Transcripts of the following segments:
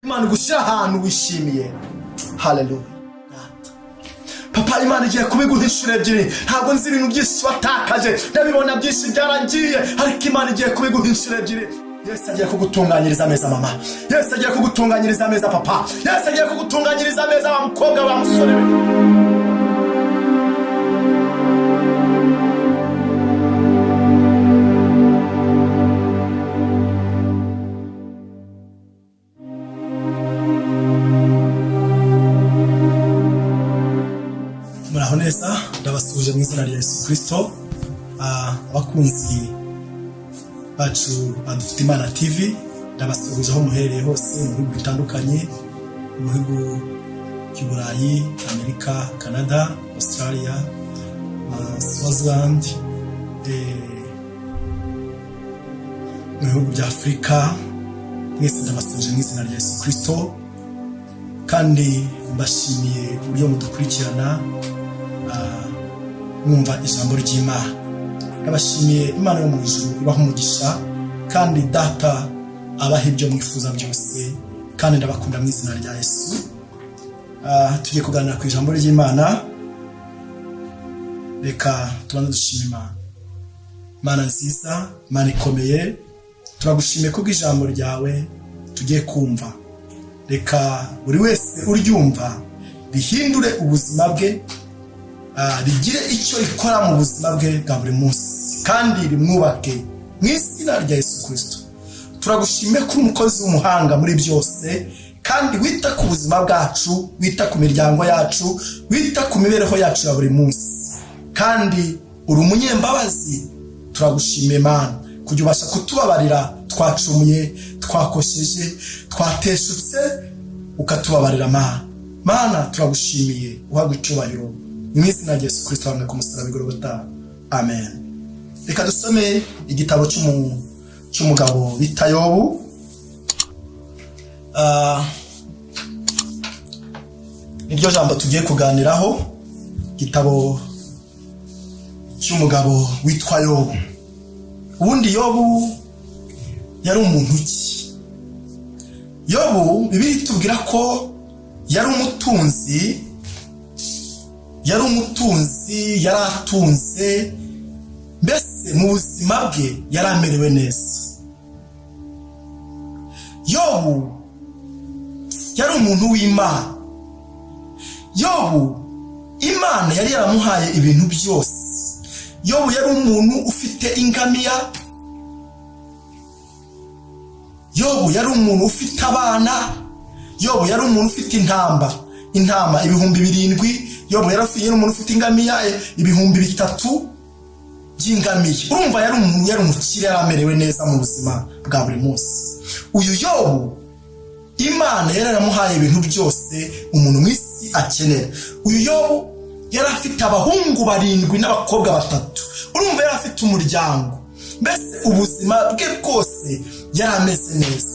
Imana gushyira ahantu wishimiye. Hallelujah. Papa, Imana igiye kubiguha inshuro ebyiri. Ntabwo nzi ibintu byinshi watakaje, ndabibona byinshi byarangiye, ariko Imana igiye kubiguha inshuro ebyiri. Yesu agiye kugutunganyiriza ameza mama. Yesu agiye kugutunganyiriza ameza papa. Yesu agiye kugutunganyiriza ameza wa mukobwa wa musore. Muraho neza, ndabasuje mu izina rya Yesu Kristo. Abakunzi bacu badufite Imana TV, ndabasuje aho muherereye hose mu bihugu bitandukanye, mu bihugu by'Uburayi, Amerika, Canada, Australia, Swaziland, mu bihugu bya Afurika. Mwese ndabasuje mu izina rya Yesu Kristo, kandi mbashimiye uburyo mudukurikirana mwumva ijambo ry'Imana. Ndabashimiye Imana yo mu ijuru ibaha umugisha, kandi data abaha ibyo mwifuza byose, kandi ndabakunda mu izina rya Yesu. Tugiye kuganira ku ijambo ry'Imana. Reka tubanze dushime Imana. Imana nziza, Imana ikomeye, turagushimiye kubwo ijambo ryawe tugiye kumva. Reka buri wese uryumva rihindure ubuzima bwe, rigire icyo rikora mu buzima bwe bwa buri munsi, kandi rimwubake mu izina rya Yesu Kristo. Turagushimiye ko umukozi w'umuhanga muri byose, kandi wita ku buzima bwacu, wita ku miryango yacu, wita ku mibereho yacu ya buri munsi, kandi uri umunyembabazi. Turagushimiye Mana kujya ubasha kutubabarira twacumuye, twakosheje, twateshutse, ukatubabarira Mana. Turagushimiye, uhabwe icyubahiro mu izina rya Yesu Kristo hamwe ku musaraba w'Igorogota. Amen. Reka dusome igitabo cy'umugabo bita Yobu. Niryo jambo tugiye kuganiraho, igitabo cy'umugabo witwa Yobu. Ubundi Yobu yari umuntu ki? Yobu Bibiliya itubwira ko yari umutunzi, yari atunze, mbese mu buzima bwe yari amerewe neza. Yobu yari umuntu w'Imana. Yobu Imana yari yaramuhaye ibintu byose. Yobu yari umuntu ufite ingamiya. Yobu yari umuntu ufite abana. Yobu yari umuntu ufite intama 7,000. Yobu yari umuntu ufite ingamiya 3,000 by'ingamiya. Urumva yari umuntu, yari umukire, yari amerewe neza mu buzima bwa buri munsi. Uyu Yobu Imana yari yaramuhaye ibintu byose umuntu mu isi akenera. Uyu Yobu yari afite abahungu 7 n'abakobwa 3. Urumva yari afite umuryango, mbese ubuzima bwe bwose yari ameze neza.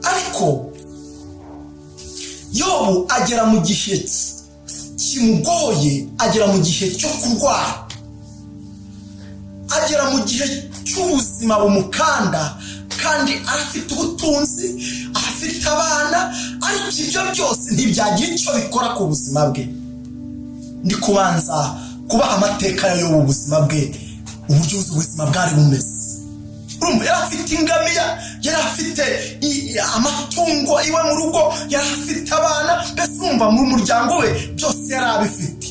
Ariko Yobu agera mu gihe kimugoye, agera mu gihe cyo kurwara, agera mu gihe cy'ubuzima bumukanda, kandi afite ubutunzi, afite abana, ariko ibyo byose ntibyagira icyo bikora ku buzima bwe. Ndi kubanza kuba amateka y'ubu buzima bwe, uburyo ubuzima bwari bumeze. Urumva yari afite ingamiya, yari afite amatungo iwe mu rugo, yari afite abana, mbese urumva mu muryango we byose yari abifite.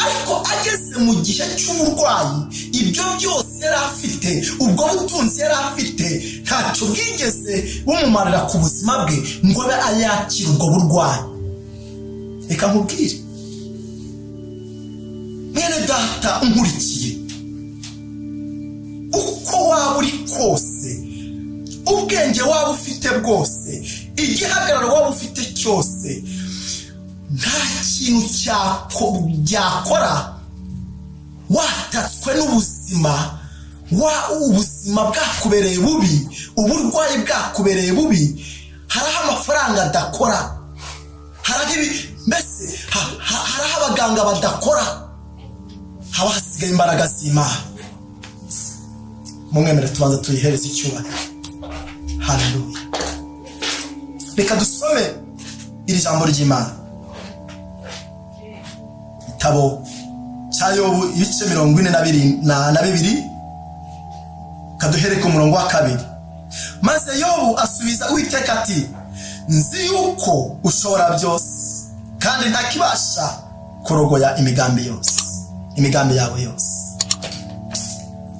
Ariko ageze mu gihe cy'uburwayi, ibyo byose yari afite, ubwo butunzi yari afite, ntacyo bwigeze bumumarira ku buzima bwe ngo abe ayakira ubwo burwayi. Reka nkubwire mwene data unkurikiye, uko waba uri kose, ubwenge waba ufite bwose, igihagararo waba ufite cyose, nta kintu byakora watatswe n'ubuzima, ubuzima bwakubereye bubi, uburwayi bwakubereye bubi. Hariho amafaranga adakora, mbese hariho abaganga badakora, haba hasigaye imbaraga z'Imana. Mumwemere tubanza tuyihereze icyubahiro. Haleluya. reka dusome iri jambo ry'Imana. Itabo cya Yobu ibice 42 kaduhere ku murongo wa 2. Maze Yobu asubiza Uwiteka ati, nzi yuko ushobora byose kandi ntakibasha kurogoya imigambi yawe yose.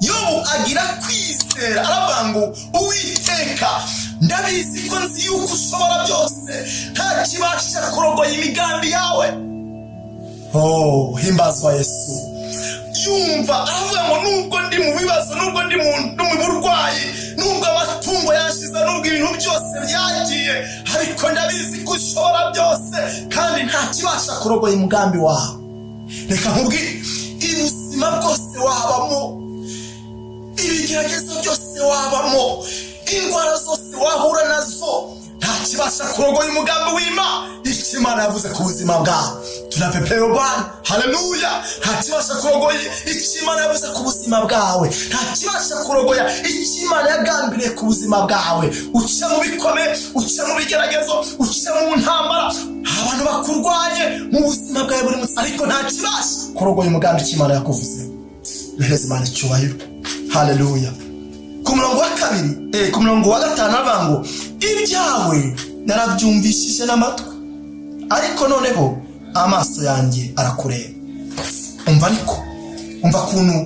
Yobu agira kwizera, aravuga ngo Uwiteka, ndabizi ko nzi yuko ushobora byose ntakibasha kurogoya imigambi yawe. Oh, himbazwa Yesu. Yumva aravuga ngo nubwo ndi mu bibazo, nubwo ndi mu burwayi, nubwo amatungo yashize, nubwo ibintu byose byagiye, ariko ndabizi ko ushobora byose kandi ntakibasha kurogoya umugambi wawe. Reka nkubwire, ubuzima bwose wabamo, ibigeragezo byose wabamo, indwara zose wahura nazo, ntakibasha kurogoya umugambi w'Imana. Icyo Imana yavuze ku buzima bwawe tunapepeyo Bwana. Haleluya. Ntakibasha kurogoya icyo Imana yavuze ku buzima bwawe, ntakibasha kurogoya icyo Imana yagambiriye ku buzima bwawe. Uca mu bikomeye, uca mu bigeragezo, uca mu ntambara, abantu bakurwanye mu buzima bwawe buri munsi, ariko ntakibasha kurogoya umugambi icyo Imana yakuvuze. Duhereze Imana icyubahiro. Haleluya. Ku murongo wa 2, ku murongo wa 5 aravuga ngo ibyawe narabyumvishije n'amatwi, ariko noneho amaso yanjye arakureba. Umva kuntu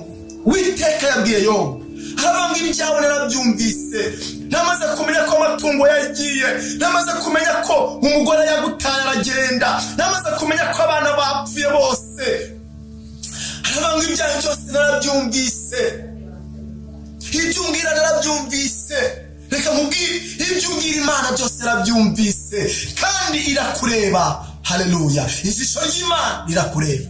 Uwiteka yabwiye Yobu, aravuga ngo ibyawe narabyumvise, namaze kumenya ko amatungo yagiye, namaze kumenya ko umugore yagutaye aragenda, namaze kumenya ko abana bapfuye bose. Aravuga ngo ibyawe byose narabyumvise, ibyo umbwira narabyumvise. Reka nkubwire, ibyo umbwira Imana byose narabyumvise kandi irakureba. Haleluya. Ijisho ry'Imana rirakureba,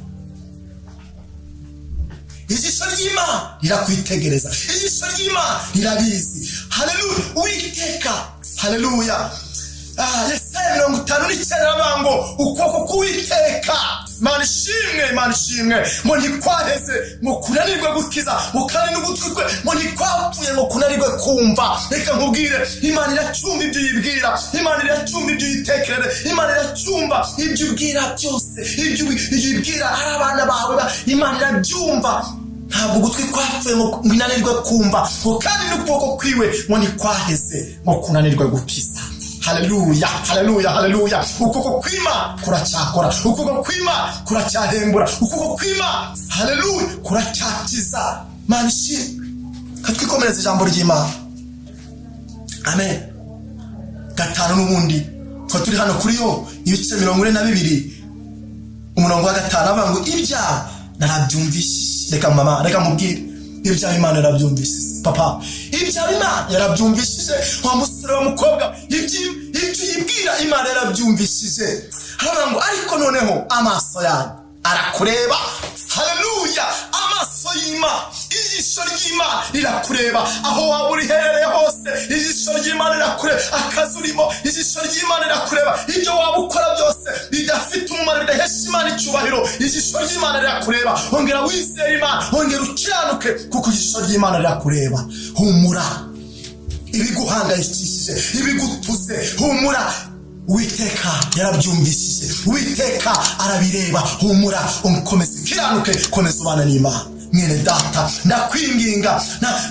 ijisho ry'Imana rirakwitegereza, ijisho ry'Imana rirabizi. Haleluya. Uwiteka, haleluya. Yesaya 59 aravuga ngo ukuboko k'Uwiteka, Imana ishimwe, ngo ntikwaheze ngo kunanirwe gukiza, ngo kandi n'ugutwi kwe ngo ntikwapfuye ngo kunanirwe kumva. Reka nkubwire, Imana iracumba ibyo uyibwira, Imana iracumba ibyo uyitekerere, Imana iracumba ibyo ubwira byose, ibyo uyibwira ari abana bawe, Imana irabyumva. Ntabwo ugutwi kwapfuye ngo kunanirwe kumva, ngo kandi n'ukuboko kwiwe ngo ntikwaheze ngo kunanirwe gukiza. Haleluya, haleluya, haleluya. Ukuboko kw'Imana kuracyakora, ukuboko kw'Imana kuracyahembura, ukuboko kw'Imana, haleluya, kuracyakiza. Mana ishimwe. Katwikomereza ijambo ry'Imana. Amen. 5 n'ubundi ko turi hano kuri yo ibice 42 umurongo wa 5 avuga ngo ibya narabyumvishije. Reka mubwire, ibya Imana yarabyumvishije. Papa, ibya Imana yarabyumvishije. Wa musore wa mukobwa, ibyo yibwira Imana yarabyumvishije. Haravuga ngo ariko noneho amaso yanyu arakureba. Haleluya. Amaso y'Imana, ijisho ry'Imana rirakureba. Aho waba uri herereye hose, ijisho ry'Imana rirakureba. Akazi urimo, ijisho ry'Imana rirakureba. Ibyo waba ukora byose bidafite umumaro, bidahesha Imana icyubahiro, ijisho ry'Imana rirakureba. Ongera wizere Imana, ongera ukiranuke, kuko ijisho ry'Imana rirakureba. Humura ibiguhangayikishije, ibigutuze, humura. Uwiteka yarabyumvishije, Uwiteka arabireba. Humura, umukomeze ukiranuke, komeza ubana n'Imana. Mwene data,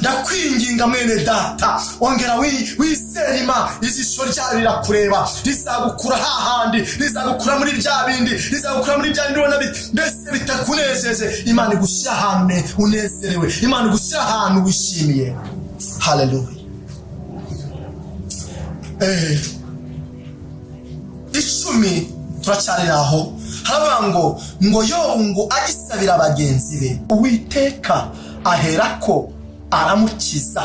ndakwinginga mwene data, ongera wizere Imana. Ijisho ryayo rirakureba, rizagukura hahandi, rizagukura muri bya bindi, rizagukura muri bya bindi ubona mbese bitakunejeje. Imana igushyira ahantu unezerewe, Imana igushyira ahantu wishimiye. Haleluya. 10 turacyari aho. Haravuga ngo Yobu ngo agisabira bagenzi be, Uwiteka aherako aramukiza,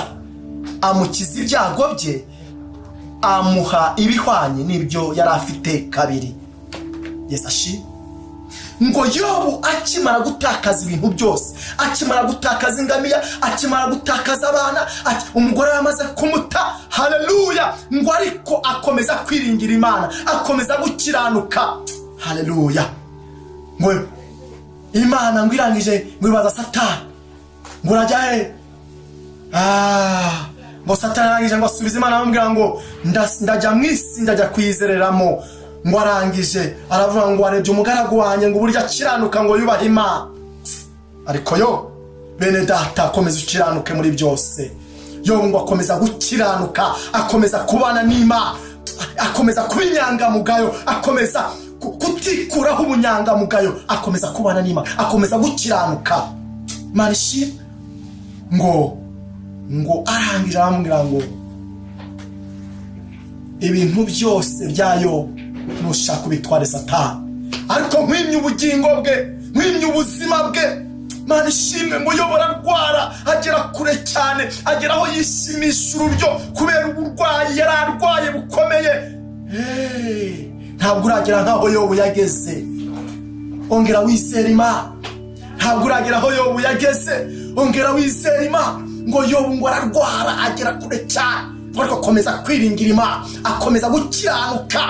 amukiza ibyago bye, amuha ibihwanye n'ibyo yari afite kabiri. Yesu ashimwe. Ngo Yobu akimara gutakaza ibintu byose, akimara gutakaza ingamiya, akimara gutakaza abana, umugore yamaze kumuta. Haleluya. Ngo ariko akomeza kwiringira Imana, akomeza gukiranuka. Haleluya. Ngo Imana ngirangije ngo ibaza Satani, ngo urajya he? ngo Satani arangije ngo asubiza Imana amubwira ngo ndajya mu isi ndajya kwizereramo. Ngo arangije aravuga ngo arebye umugaragu wanjye ngo burya akiranuka ngo yubaha Imana. Ariko yo bene data akomeza ukiranuke muri byose. Yo ngo akomeza gukiranuka, akomeza kubana n'Imana, akomeza kubinyangamugayo, akomeza kutikuraho ubunyangamugayo, akomeza kubana n'Imana, akomeza gukiranuka. Marishi ngo arangije amubwira ngo ibintu byose byayo nushaka ubitware Satani, ariko nkwimye ubugingo bwe, nkwimye ubuzima bwe. Mana ishimwe ngo yobora arwara agera kure cyane, agera aho yishimisha urubyo kubera uburwayi yari arwaye bukomeye. Ntabwo uragera nkaho Yobu yageze, ongera wizere Imana. Ntabwo uragera aho Yobu yageze, ongera wizere Imana. Ngo Yobu ngo ararwara agera kure cyane, ariko akomeza kwiringira Imana, akomeza gukiranuka.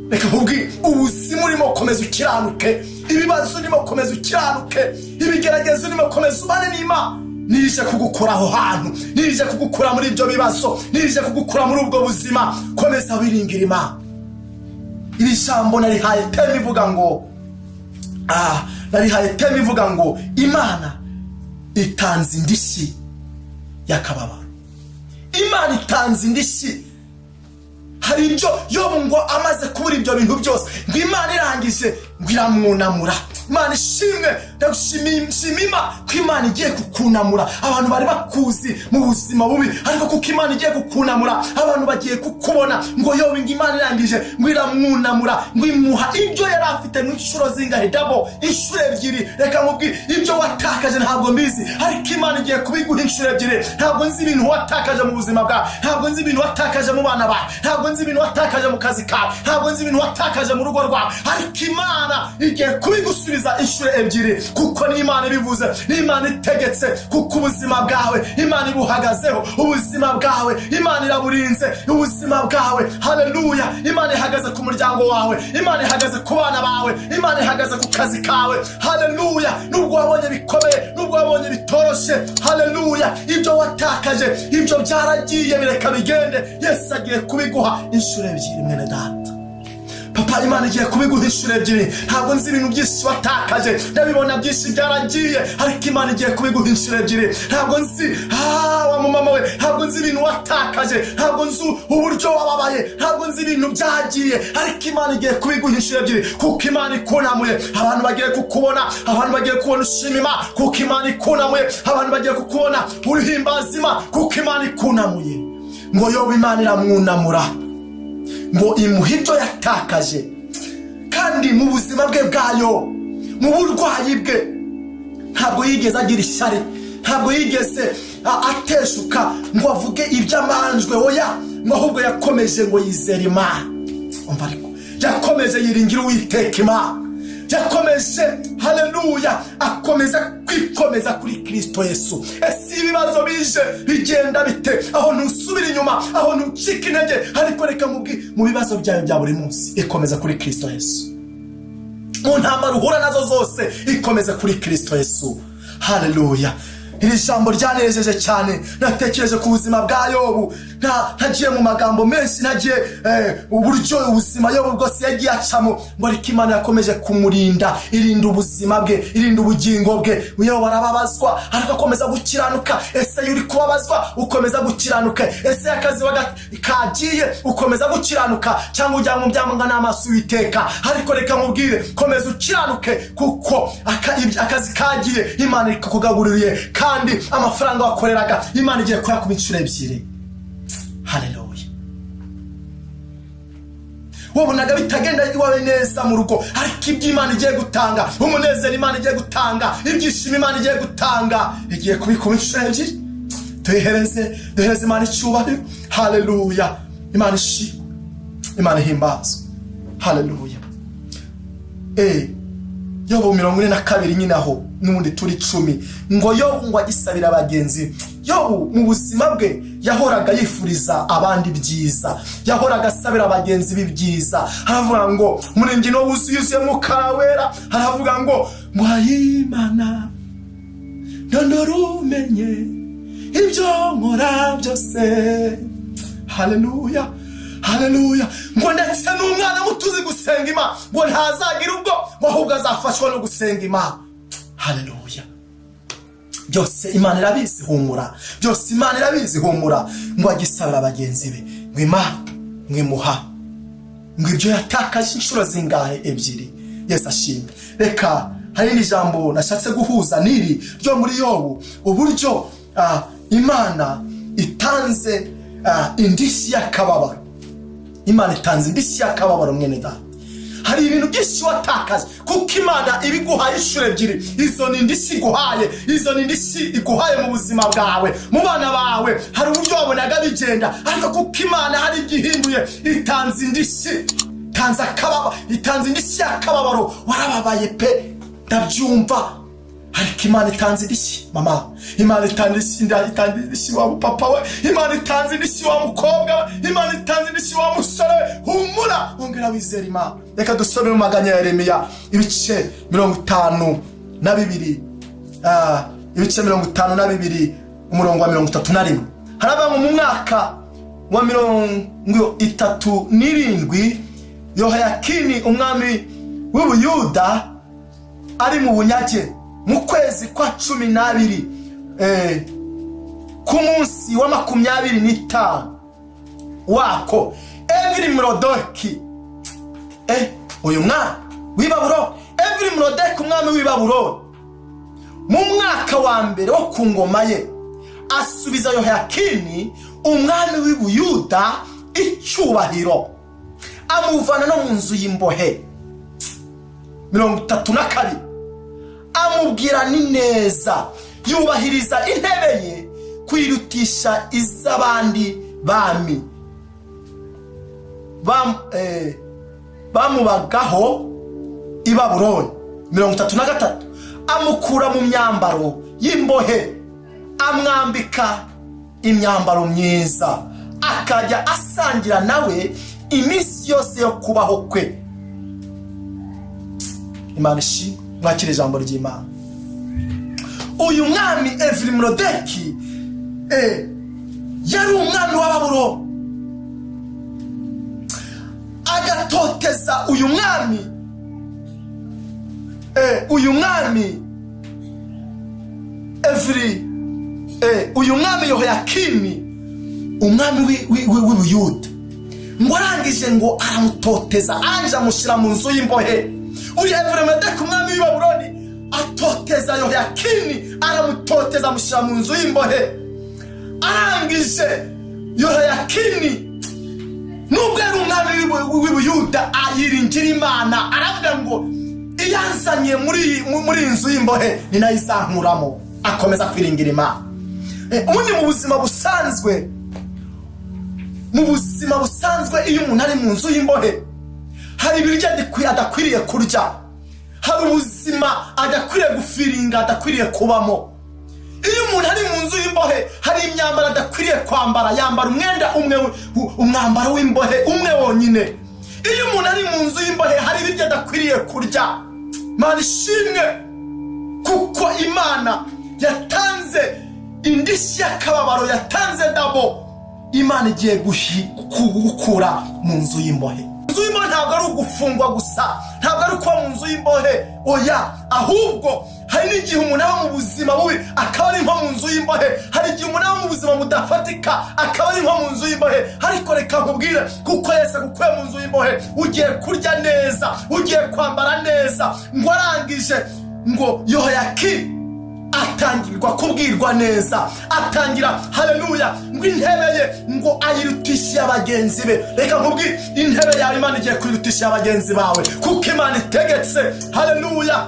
Reka nkubwire, ubuzima urimo komeza ukiranuke, ibibazo urimo komeza ukiranuke, ibigeragezo urimo komeza ubane n'Imana. Nije kugukura aho hantu, nije kugukura muri ibyo bibazo, nije kugukura muri ubwo buzima. Komeza wiringira Imana. Iri jambo narihaye teme ivuga ngo Imana itanze indishyi y'akababaro. Imana itanze indishyi. Hari ibyo Yobu ngo amaze kubura ibyo bintu byose, ngo Imana irangije ngo iramwunamura. Imana ishimwe, ndagushimima ko Imana igiye kukunamura. Abantu bari bakuzi mu buzima bubi, ariko kuko Imana igiye kukunamura abantu bagiye kukubona. Ngo Yobu ngo Imana irangije ngo iramwunamura, ngo imuha ibyo yari afite mu inshuro zingahe, double, inshuro ebyiri. Reka nkubwire, ibyo watakaje ntabwo mbizi, ariko Imana igiye kubiguha inshuro ebyiri. Ntabwo nzi ibintu watakaje mu buzima bwawe, ntabwo nzi ibintu watakaje mu bana bawe, ntabwo nzi ibintu watakaje mu kazi kawe, ntabwo nzi ibintu watakaje mu rugo rwawe, ariko Imana igiye kubigusubiza inshuro ebyiri, kuko ni Imana ibivuze, ni Imana itegetse. Kuko ubuzima bwawe Imana ibuhagazeho, ubuzima bwawe Imana iraburinze, ubuzima bwawe, haleluya. Imana ihagaze ku muryango wawe, Imana ihagaze ku bana bawe, Imana ihagaze ku kazi kawe, haleluya. Nubwo wabonye bikomeye, nubwo wabonye bitoroshe, haleluya, ibyo watakaje ibyo byaragiye, bireka bigende. Yesu agiye kubiguha inshuro ebyiri mwene data. Papa, Imana igiye kubiguha inshuro ebyiri. Ntabwo nzi ibintu byinshi watakaje, ndabibona byinshi byaragiye, ariko Imana igiye kubiguha inshuro ebyiri. Ntabwo nzi wa mama we, ntabwo nzi ibintu watakaje, ntabwo nzi uburyo wababaye, ntabwo nzi ibintu byagiye, ariko Imana igiye kubiguha inshuro ebyiri, kuko Imana ikunamuye. Abantu bagiye kukubona, abantu bagiye kubona ushima Imana, kuko Imana ikunamuye. Abantu bagiye kukubona urihimbaza Imana, kuko Imana ikunamuye. Ngo Yobu Imana iramwunamura, ngo imuha ibyo yatakaje, kandi mu buzima bwe bwayo, mu burwayi bwe, ntabwo yigeze agira ishyari, ntabwo yigeze ateshuka ngo avuge iby'amanjwe. Oya, ngo ahubwo yakomeje ngo yizere Imana. Umva, ariko yakomeje yiringira Uwiteka Imana, yakomeje, haleluya, akomeza kwikomeza kuri Kristo Yesu. Ese ibibazo bije bigenda bite? Aho ntusubira inyuma, aho ntucika intege, ariko reka nkubwire, mu bibazo byawe bya buri munsi ikomeza kuri Kristo Yesu. Mu ntambara uhura nazo zose ikomeza kuri Kristo Yesu, haleluya. Iri jambo ryanejeje cyane. Natekereje ku buzima bwa Yobu, ntagiye mu magambo menshi, nagiye uburyo ubuzima Yobu bwose yagiye acamo, ngo ariko Imana yakomeje kumurinda, irinda ubuzima bwe, irinda ubugingo bwe. Yobu arababazwa ariko akomeza gukiranuka. Ese uri kubabazwa ukomeza gukiranuka? Ese akazi kagiye ukomeza gukiranuka, cyangwa ujya mu byamanga n'amaso Uwiteka? Ariko reka nkubwire, komeza ukiranuke, kuko akazi kagiye Imana ikakugaburiye, kandi amafaranga wakoreraga Imana igiye kora ku inshuro ebyiri. Haleluya. Wabonaga bitagenda iwawe neza mu rugo, ariko ibyo Imana igiye gutanga, umunezero Imana igiye gutanga, ibyishimo Imana igiye gutanga, igiye kubikuba inshuro ebyiri. Duhereze Imana icyubahiro. Haleluya. Imana ishimwe, Imana ihimbazwe. Haleluya. Yobu 42 nyine aho n'undi turi 10, ngo Yobu ngo agisabira abagenzi. Yobu mu buzima bwe yahoraga yifuriza abandi byiza, yahoraga asabira abagenzi b'ibyiza. Haravuga ngo murengino wuzuye mu Kawera, haravuga ngo mwayimana ndorumenye ibyo nkora byose. Haleluya, haleluya. Ngo ndetse n'umwana mutuzi gusenga Imana ngo ntazagira ubwo ahubwo azafashwa no gusenga Imana. Haleluya. Byose Imana irabizi humura, byose Imana irabizi humura. Ngo agisabira bagenzi be ngo Imana mwimuha ngo ibyo yatakaje inshuro zingahe ebyiri. Yesu ashimwe. Reka hari n'ijambo nashatse guhuza niri ryo muri Yobu, uburyo Imana itanze indishyi y'akababaro. Imana itanze indishyi y'akababaro mwene data. Hari ibintu byinshi watakaje kuko Imana ibiguhaye inshuro ebyiri. Izo ni indishyi iguhaye, izo ni indishyi iguhaye mu buzima bwawe, mu bana bawe. Hari uburyo wabonaga bigenda ariko kuko Imana hari igihinduye, itanze indishyi, itanze akababaro, itanze indishyi y'akababaro. Warababaye pe, ndabyumva. Ariko Imana itanze indishyi mama, Imana itanze indishyi wa papa we, Imana itanze indishyi wa mukobwa, Imana itanze indishyi wa musore. Humura, ongera wizere Imana. Reka dusome mu maganya ya Yeremiya ibice 52, ibice 52 umurongo wa 31. Haraba mu mwaka wa 37 Yehoyakini umwami w'Ubuyuda ari mu bunyage mu kwezi kwa 12 ku munsi wa 25 wako Evili-Merodaki uyu mwana w'Ibabuloni, Evili-Merodaki umwami w'Ibabuloni mu mwaka wa mbere wo ku ngoma ye asubiza Yehoyakini umwami w'Ubuyuda icyubahiro, amuvana no mu nzu y'imbohe. 32 amubwira ni neza, yubahiriza intebe ye kwirutisha iz'abandi bami bamubagaho i Babuloni. 33 amukura mu myambaro y'imbohe amwambika imyambaro myiza, akajya asangira nawe iminsi yose yo kubaho kwe. Imana ishimwe. Mwakire ijambo ry'Imana. Uyu mwami Evili-Merodaki yari umwami wa Babuloni, agatoteza uyu mwami uyu mwami Yehoyakini umwami w'Ubuyuda. Ngo arangije ngo aramutoteza, anje amushyira mu nzu y'imbohe. Uyu Evili-Merodaki umwami w'Ibabuloni atoteza Yehoyakini, aramutoteza amushyira mu nzu y'imbohe. Arangije Yehoyakini nubwo yari umwami w'Ubuyuda ayiringira Imana, aravuga ngo iyanzanye muri inzu y'imbohe ni nayo izankuramo. Akomeza kwiringira Imana. Ubundi mu buzima busanzwe iyo umuntu ari mu nzu y'imbohe hari ibiryo adakwiriye kurya, hari ubuzima adakwiriye gufiringa, adakwiriye kubamo. Iyo umuntu ari mu nzu y'imbohe hari imyambaro adakwiriye kwambara, yambara umwenda umwambaro w'imbohe umwe wonyine. Iyo umuntu ari mu nzu y'imbohe hari ibiryo adakwiriye kurya. Mana ishimwe kuko Imana yatanze indishyi y'akababaro, yatanze dabo. Imana igiye gukura mu nzu y'imbohe. Inzu y'imbohe ntabwo ari ugufungwa gusa, ntabwo ari kuba mu nzu y'imbohe, oya, ahubwo hari n'igihe umuntu aba mu buzima bubi akaba ari nko mu nzu y'imbohe. Hari igihe umuntu aba mu buzima budafatika akaba ari nko mu nzu y'imbohe. Ariko reka nkubwire kuko Yesu agukuye mu nzu y'imbohe ugiye kurya neza, ugiye kwambara neza. Ngo arangije ngo Yehoyakini atangirwa kubwirwa neza, atangira haleluya ngo intebe ye ngo ayirutishe abagenzi be. Reka nkubwire intebe yawe Imana igiye kuyirutisha abagenzi bawe kuko Imana itegetse. Haleluya.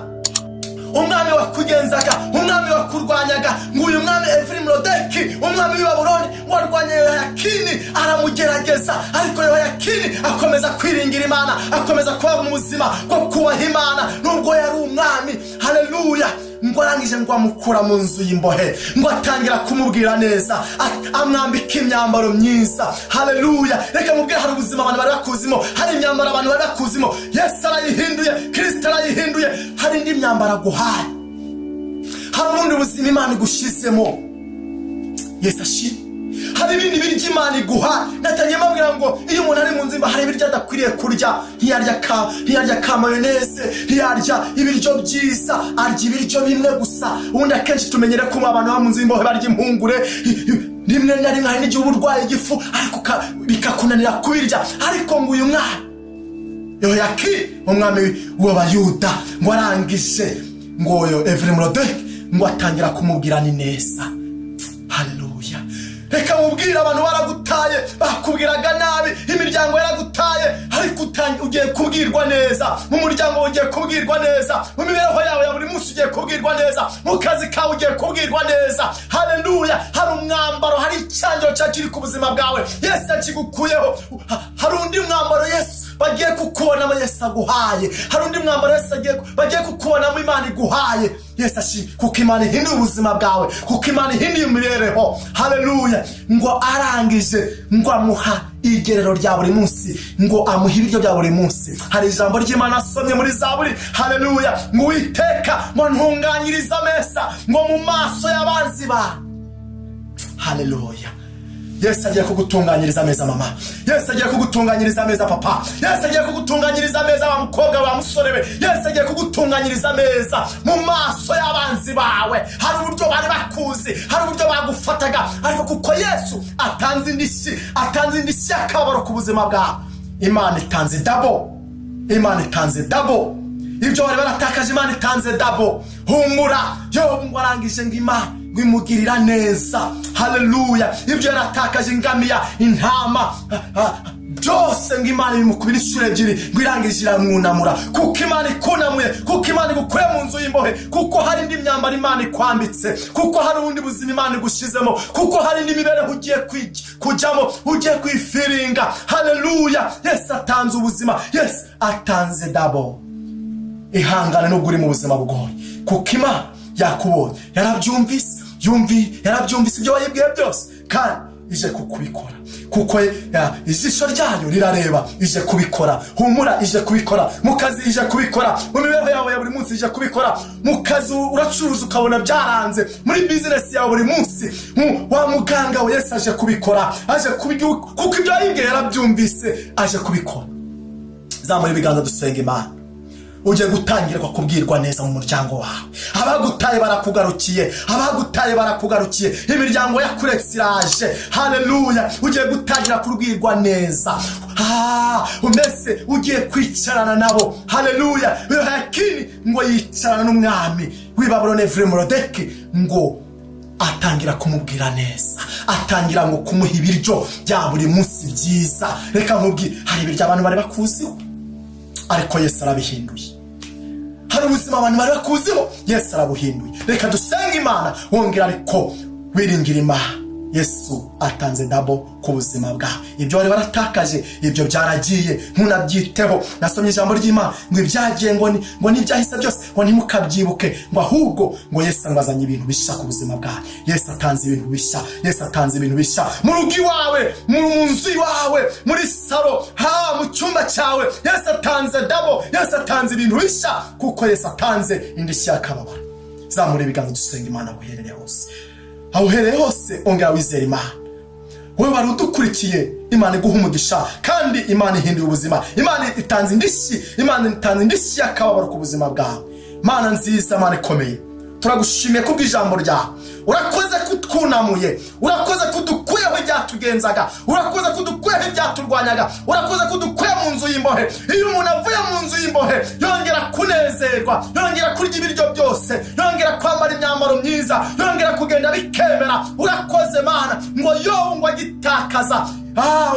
Umwami wakugenzaga, umwami wakurwanyaga, ngo uyu mwami Evili-Merodaki umwami w'Ibabuloni warwanya Yehoyakini aramugerageza, ariko Yehoyakini akomeza kwiringira Imana, akomeza kuba mu buzima bwo kubaha Imana nubwo yari umwami. Haleluya. Ngo arangije ngo amukura mu nzu y'imbohe, ngo atangira kumubwira neza, amwambika imyambaro myiza. Haleluya. Reka mubwire hari ubuzima abantu bari bakuzimo, hari imyambaro abantu bari bakuzimo. Yesu arayihinduye, Kristo arayihinduye, hari indi myambaro aguhaye, hari ubundi buzima Imana igushyizemo. Yesu ashimwe. Hari ibindi biryo Imana iguha. Natangiye mbabwira ngo iyo umuntu ari mu nzima hari ibiryo adakwiriye kurya. Ntiyarya ka mayoneze, ntiyarya ibiryo byiza, arya ibiryo bimwe gusa. Ubundi akenshi tumenyere ko abantu ba mu nzima barya impungure, rimwe na rimwe hari n'igihe uburwayi igifu ariko bikakunanira kubirya. Ariko ngo uyu mwana Yoyaki umwami w'Abayuda ngo arangije ngo Evrimrodek ngo atangira kumubwira ni neza. Haleluya. Reka mubwira abantu baragutaye, bakubwiraga nabi, imiryango yaragutaye, ariko ugiye kubwirwa neza. Mu muryango ugiye kubwirwa neza, mu mibereho yawe ya buri munsi ugiye kubwirwa neza, mu kazi kawe ugiye kubwirwa neza. Haleluya. Hari umwambaro, hari icyangiro cyakiri ku buzima bwawe Yesu akigukuyeho. Hari undi mwambaro Yesu bagiye kukubonamo Yesu aguhaye. Hari undi mwambaro Yesu bagiye kukubonamo Imana iguhaye. Yesu ashi kuko Imana ihinduye ubuzima bwawe, kuko Imana ihinduye imibereho. Haleluya. Ngo arangije ngo amuha igerero rya buri munsi, ngo amuha ibiryo bya buri munsi. Hari ijambo ry'Imana asomye muri Zaburi. Haleluya. Ngo Uwiteka ngo ntunganyiriza ameza ngo mu maso y'abanzi ba. Haleluya. Yesu agiye kugutunganyiriza ameza mama. Yesu agiye kugutunganyiriza ameza papa. Yesu agiye kugutunganyiriza ameza wa mukobwa wa musore we. Yesu agiye kugutunganyiriza ameza mu maso y'abanzi bawe. Hari uburyo bari bakuzi, hari uburyo bagufataga, ariko kuko Yesu atanze indishyi y'akababaro ku buzima bwawe, Imana itanze dabo. Imana itanze dabo. Ibyo bari baratakaje Imana itanze dabo. Humura. Yo ngwarangije ngo Imana ngimugirira neza. Haleluya. Ibyo yaratakaje ingamiya, intama, byose ngo Imana imukubira inshuro ebyiri ngo irangije iramwunamura. Kuko Imana ikunamuye, kuko Imana igukuye mu nzu y'imbohe, kuko hari indi myambaro Imana ikwambitse, kuko hari ubundi buzima Imana igushizemo, kuko hari indi mibereho ugiye kujyamo, ugiye kwifiringa. Haleluya. Yesu atanze ubuzima, Yesu atanze dabo. Ihangane nubwo uri mu buzima bugoye, kuko Imana yakubonye, yarabyumvise ibyo wayibwiye byose, kandi ije kukubikora. Kuko ijisho ryayo rirareba, ije kubikora. Humura, ije kubikora. Mu kazi ije kubikora, mu mibereho yawe ya buri munsi ije kubikora. Mu kazi uracuruza ukabona byaranze, muri business yawe buri munsi wa muganga we Yesu aje kubikora. Aje kuko ibyo yayibwiye yarabyumvise, aje kubikora. Zamura ibiganza dusenga Imana. Uje gutangira kubwirwa neza mu muryango wawe. Abagutaye barakugarukiye, imiryango yakuretse iraje. Haleluya. Ugiye gutangira kubwirwa neza. Umese ugiye kwicarana nabo. Haleluya. Yoyakini ngo yicarana n'umwami w'i Babuloni Evrimrodek, ngo atangira kumubwira neza, atangira ngo kumuha ibiryo bya buri munsi byiza. Reka nkubwire, hari ibiryo abantu bari bakuziho, ariko Yesu arabihinduye. Hari ubuzima abantu bari bakuziho, Yesu arabuhinduye. Reka dusenge Imana wongera, ariko wiringira Imana. Yesu atanze dabo ku buzima bwawe. Ibyo wari baratakaje, ibyo byaragiye, ntunabyiteho. Nasomye ijambo ry'Imana ngo ibyagiye ngo n'ibyahise byose ngo ntimukabyibuke, ngo ahubwo ngo Yesu angazanye ibintu bishya ku buzima bwawe. Yesu atanze ibintu bishya. Yesu atanze ibintu bishya mu rugo iwawe, mu nzu iwawe, muri salo, mu cyumba cyawe. Yesu atanze dabo. Yesu atanze ibintu bishya, kuko Yesu atanze indishyi y'akababaro. Zamura ibiganza dusenga Imana aho uherereye hose. Aho uherereye hose ongera wizere Imana. Wowe wari udukurikiye, Imana iguha umugisha, kandi Imana ihinduye ubuzima. Imana itanze indishyi y'akababaro ku buzima bwawe. Mana nziza, Mana ikomeye, turagushimiye kubw'ijambo ryawe. Urakoze kutwunamuye, urakoze kudukuyeho ibyatugenzaga, urakoze kudukuyeho ibyaturwanyaga, urakoze kudukuye mu nzu y'imbohe. Iyo umuntu avuye mu nzu y'imbohe yongera kunezerwa, yongera kurya ibiryo byose, yongera kwambara imyambaro myiza, yongera kugenda bikemera. Urakoze Mana, ngo Yobu ngo agitakaza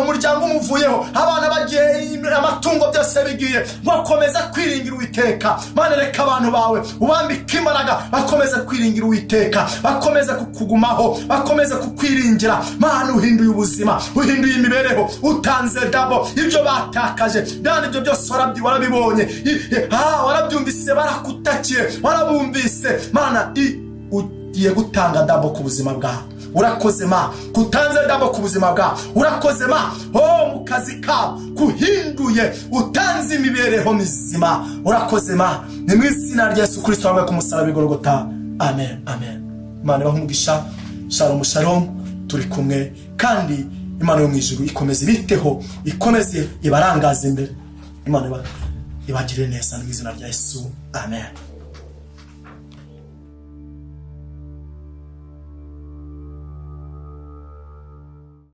umuryango umuvuyeho, abana bagiye, amatungo byose bigiye, bakomeza kwiringira Uwiteka. Mana, reka abantu bawe ubambike imbaraga, bakomeze kwiringira Uwiteka, bakomeze kukugumaho, bakomeze kukwiringira. Mana, uhinduye ubuzima, uhinduye imibereho, utanze dabo. Ibyo batakaje kandi ibyo byose warabibonye, warabyumvise, barakutakiye, warabumvise. Mana, ugiye gutanga dabo ku buzima bwawe. Urakoze Ma, kutanze dabo ku buzima bwawe. Urakoze Ma, mu kazi kawe kuhinduye, utanze imibereho mizima. Urakoze Ma, ni mu izina rya Yesu Kristo wambaye ku musaraba i Golgotha. Amen, amen. Imana ibahe umugisha. Shalom, shalom. turi kumwe kandi Imana yo mu ijuru ikomeze biteho, ikomeze ibarangaza imbere. Imana ibagire neza mu izina rya Yesu, amen.